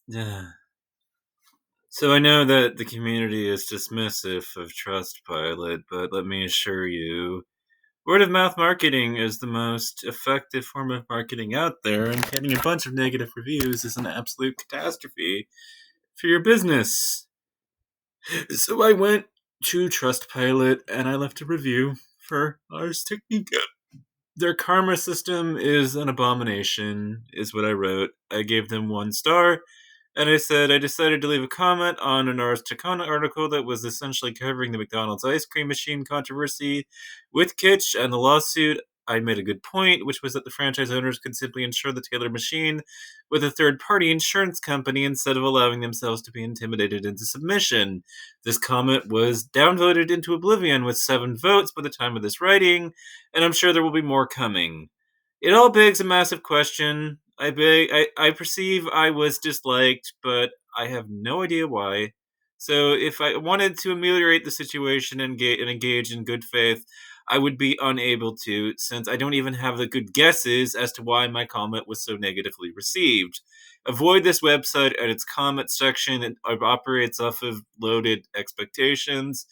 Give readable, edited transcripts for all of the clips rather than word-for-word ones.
Yeah. So I know that the community is dismissive of Trustpilot, but let me assure you, word of mouth marketing is the most effective form of marketing out there, and getting a bunch of negative reviews is an absolute catastrophe for your business. So I went to Trustpilot and I left a review for arstechnica. Their karma system is an abomination, is what I wrote. I gave them 1 star, and I said I decided to leave a comment on an Ars Technica article that was essentially covering the McDonald's ice cream machine controversy with Kitsch and the lawsuit. I made a good point, which was that the franchise owners could simply insure the Taylor machine with a third-party insurance company instead of allowing themselves to be intimidated into submission. This comment was downvoted into oblivion with 7 votes by the time of this writing, and I'm sure there will be more coming. It all begs a massive question. I perceive I was disliked, but I have no idea why. So if I wanted to ameliorate the situation and engage in good faith, I would be unable to, since I don't even have the good guesses as to why my comment was so negatively received. Avoid this website and its comment section that operates off of loaded expectations,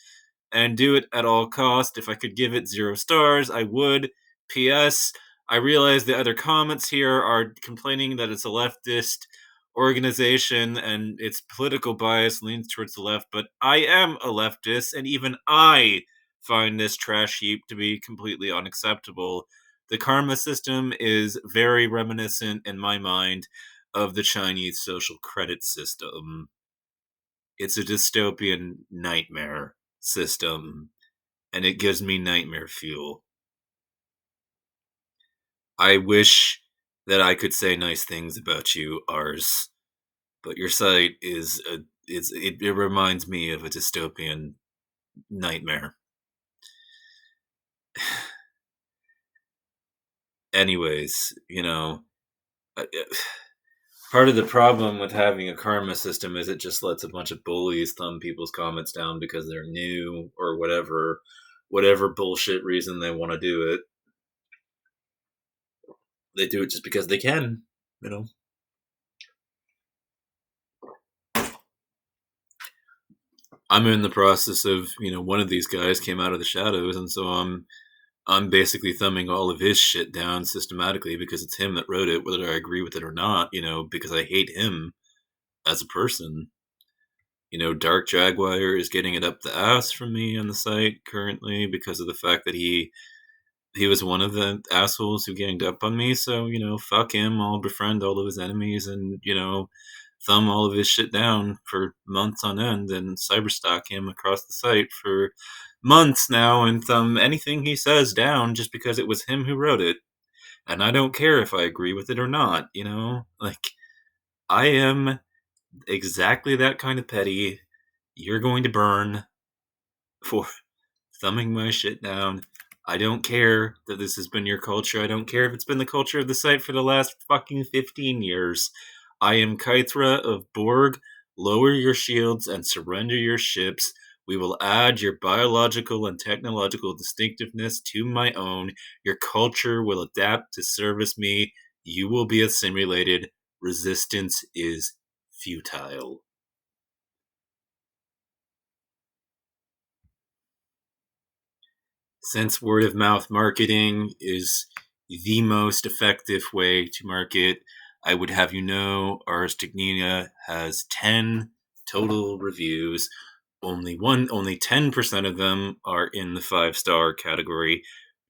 and do it at all cost. If I could give it 0 stars, I would. P.S. I realize the other comments here are complaining that it's a leftist organization and its political bias leans towards the left, but I am a leftist, and even I find this trash heap to be completely unacceptable. The karma system is very reminiscent, in my mind, of the Chinese social credit system. It's a dystopian nightmare system, and it gives me nightmare fuel. I wish that I could say nice things about you, Ars, but your site it reminds me of a dystopian nightmare. Anyways, part of the problem with having a karma system is it just lets a bunch of bullies thumb people's comments down because they're new or whatever bullshit reason they want to do it. They do it just because they can, you know. I'm in the process of, one of these guys came out of the shadows, and so I'm basically thumbing all of his shit down systematically because it's him that wrote it, whether I agree with it or not, because I hate him as a person. Dark Jaguar is getting it up the ass from me on the site currently because of the fact that he was one of the assholes who ganged up on me. So, fuck him. I'll befriend all of his enemies and, thumb all of his shit down for months on end and cyberstalk him across the site for months now and thumb anything he says down just because it was him who wrote it. And I don't care if I agree with it or not, Like, I am exactly that kind of petty. You're going to burn for thumbing my shit down. I don't care that this has been your culture. I don't care if it's been the culture of the site for the last fucking 15 years. I am Kythra of Borg. Lower your shields and surrender your ships. We will add your biological and technological distinctiveness to my own. Your culture will adapt to service me. You will be assimilated. Resistance is futile. Since word of mouth marketing is the most effective way to market, I would have you know Ars Technica has 10 total reviews. Only 10% of them are in the 5-star category.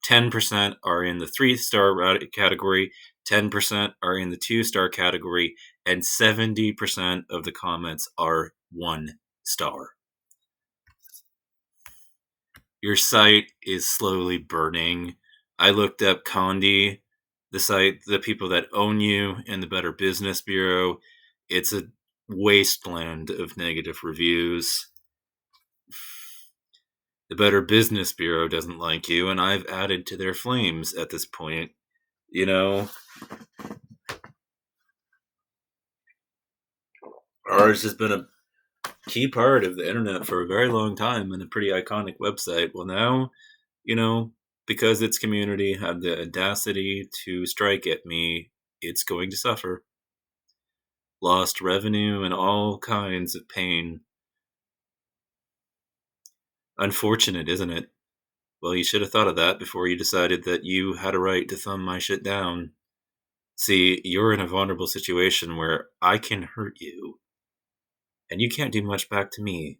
10% are in the 3-star category. 10% are in the 2-star category, and 70% of the comments are 1 star. Your site is slowly burning. I looked up Condi, the site, the people that own you, and the Better Business Bureau. It's a wasteland of negative reviews. The Better Business Bureau doesn't like you, and I've added to their flames at this point. Ours has been a key part of the internet for a very long time and a pretty iconic website. Well, now, because its community had the audacity to strike at me, it's going to suffer. lost revenue, and all kinds of pain. Unfortunate, isn't it? Well, you should have thought of that before you decided that you had a right to thumb my shit down. See, you're in a vulnerable situation where I can hurt you, and you can't do much back to me.